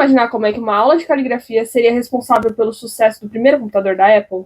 imaginar como é que uma aula de caligrafia seria responsável pelo sucesso do primeiro computador da Apple?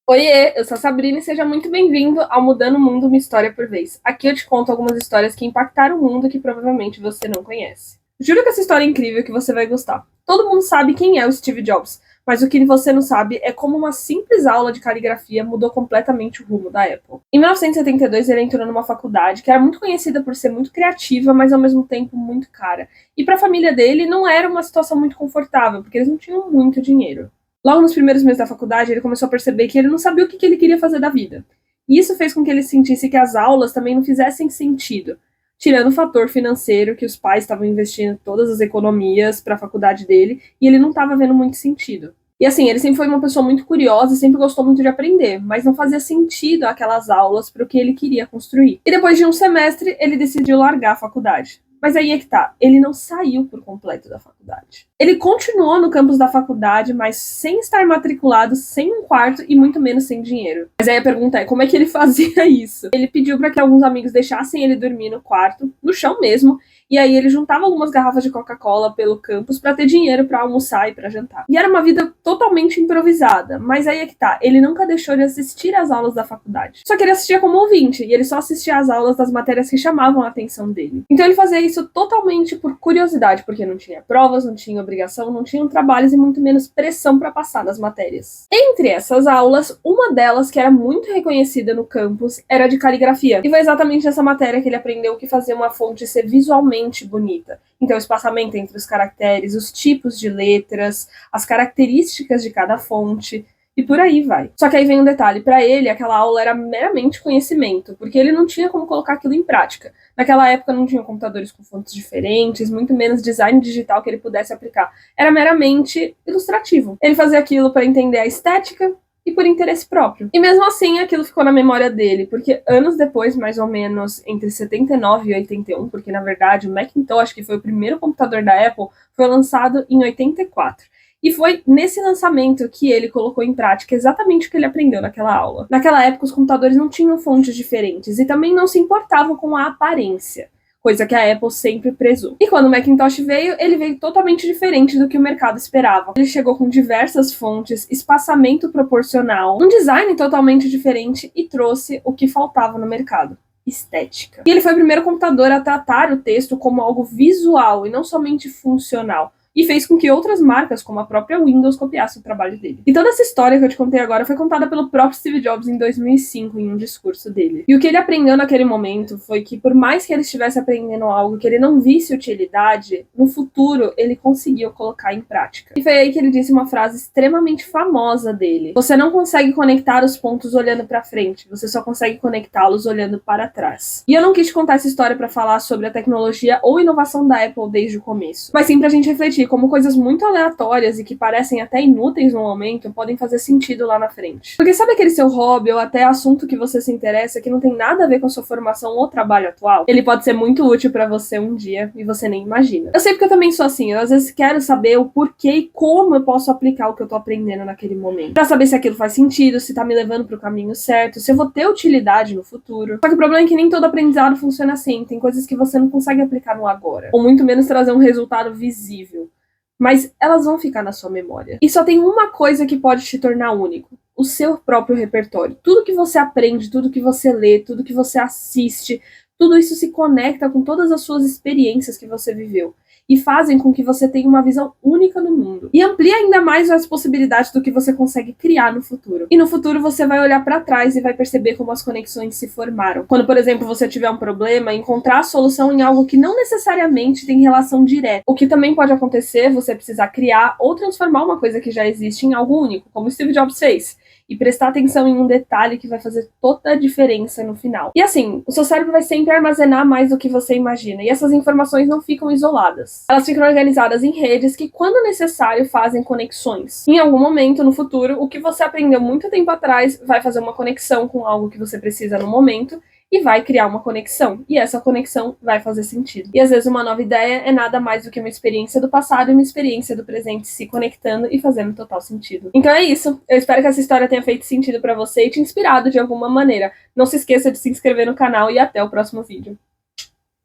Oiê, eu sou a Sabrina e seja muito bem-vindo ao Mudando o Mundo, uma história por vez. Aqui eu te conto algumas histórias que impactaram o mundo que provavelmente você não conhece. Juro que essa história é incrível e que você vai gostar. Todo mundo sabe quem é o Steve Jobs, mas o que você não sabe é como uma simples aula de caligrafia mudou completamente o rumo da Apple. Em 1972, ele entrou numa faculdade que era muito conhecida por ser muito criativa, mas ao mesmo tempo muito cara. E para a família dele não era uma situação muito confortável, porque eles não tinham muito dinheiro. Logo nos primeiros meses da faculdade, ele começou a perceber que ele não sabia o que ele queria fazer da vida. E isso fez com que ele sentisse que as aulas também não fizessem sentido, tirando o fator financeiro, que os pais estavam investindo todas as economias para a faculdade dele, e ele não estava vendo muito sentido. E assim, ele sempre foi uma pessoa muito curiosa e sempre gostou muito de aprender, mas não fazia sentido aquelas aulas para o que ele queria construir. E depois de um semestre, ele decidiu largar a faculdade. Mas aí é que tá, ele não saiu por completo da faculdade. Ele continuou no campus da faculdade, mas sem estar matriculado, sem um quarto e muito menos sem dinheiro. Mas aí a pergunta é, como é que ele fazia isso? Ele pediu para que alguns amigos deixassem ele dormir no quarto, no chão mesmo, e aí ele juntava algumas garrafas de Coca-Cola pelo campus para ter dinheiro para almoçar e para jantar. E era uma vida totalmente improvisada, mas aí é que tá, ele nunca deixou de assistir às aulas da faculdade. Só que ele assistia como ouvinte, e ele só assistia às aulas das matérias que chamavam a atenção dele. Então ele fazia isso totalmente por curiosidade, porque não tinha provas, não tinha obrigação, não tinham trabalhos e muito menos pressão para passar nas matérias. Entre essas aulas, uma delas, que era muito reconhecida no campus, era de caligrafia. E foi exatamente nessa matéria que ele aprendeu que fazia uma fonte ser visualmente bonita. Então, o espaçamento entre os caracteres, os tipos de letras, as características de cada fonte, e por aí vai. Só que aí vem um detalhe, para ele aquela aula era meramente conhecimento, porque ele não tinha como colocar aquilo em prática. Naquela época não tinha computadores com fontes diferentes, muito menos design digital que ele pudesse aplicar. Era meramente ilustrativo. Ele fazia aquilo para entender a estética e por interesse próprio. E mesmo assim, aquilo ficou na memória dele, porque anos depois, mais ou menos entre 79 e 81, porque na verdade o Macintosh, que foi o primeiro computador da Apple, foi lançado em 84. E foi nesse lançamento que ele colocou em prática exatamente o que ele aprendeu naquela aula. Naquela época, os computadores não tinham fontes diferentes e também não se importavam com a aparência, coisa que a Apple sempre prezou. E quando o Macintosh veio, ele veio totalmente diferente do que o mercado esperava. Ele chegou com diversas fontes, espaçamento proporcional, um design totalmente diferente e trouxe o que faltava no mercado: estética. E ele foi o primeiro computador a tratar o texto como algo visual e não somente funcional. E fez com que outras marcas, como a própria Windows, copiassem o trabalho dele. E toda essa história que eu te contei agora foi contada pelo próprio Steve Jobs em 2005, em um discurso dele. E o que ele aprendeu naquele momento foi que, por mais que ele estivesse aprendendo algo que ele não visse utilidade, no futuro ele conseguiu colocar em prática. E foi aí que ele disse uma frase extremamente famosa dele: você não consegue conectar os pontos olhando para frente, você só consegue conectá-los olhando para trás. E eu não quis te contar essa história para falar sobre a tecnologia ou inovação da Apple desde o começo, mas sim pra gente refletir como coisas muito aleatórias e que parecem até inúteis no momento podem fazer sentido lá na frente. Porque sabe aquele seu hobby ou até assunto que você se interessa que não tem nada a ver com a sua formação ou trabalho atual? Ele pode ser muito útil pra você um dia e você nem imagina. Eu sei porque eu também sou assim, eu às vezes quero saber o porquê e como eu posso aplicar o que eu tô aprendendo naquele momento. Pra saber se aquilo faz sentido, se tá me levando pro caminho certo, se eu vou ter utilidade no futuro. Só que o problema é que nem todo aprendizado funciona assim, tem coisas que você não consegue aplicar no agora, ou muito menos trazer um resultado visível. Mas elas vão ficar na sua memória. E só tem uma coisa que pode te tornar único: o seu próprio repertório. Tudo que você aprende, tudo que você lê, tudo que você assiste, tudo isso se conecta com todas as suas experiências que você viveu e fazem com que você tenha uma visão única no mundo. E amplia ainda mais as possibilidades do que você consegue criar no futuro. E no futuro você vai olhar para trás e vai perceber como as conexões se formaram. Quando, por exemplo, você tiver um problema, encontrar a solução em algo que não necessariamente tem relação direta. O que também pode acontecer, você precisar criar ou transformar uma coisa que já existe em algo único, como Steve Jobs fez. E prestar atenção em um detalhe que vai fazer toda a diferença no final. E assim, o seu cérebro vai sempre armazenar mais do que você imagina, e essas informações não ficam isoladas. Elas ficam organizadas em redes que, quando necessário, fazem conexões. Em algum momento, no futuro, o que você aprendeu muito tempo atrás vai fazer uma conexão com algo que você precisa no momento, e vai criar uma conexão, e essa conexão vai fazer sentido. E às vezes uma nova ideia é nada mais do que uma experiência do passado e uma experiência do presente se conectando e fazendo total sentido. Então é isso, eu espero que essa história tenha feito sentido pra você e te inspirado de alguma maneira. Não se esqueça de se inscrever no canal e até o próximo vídeo.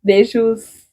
Beijos!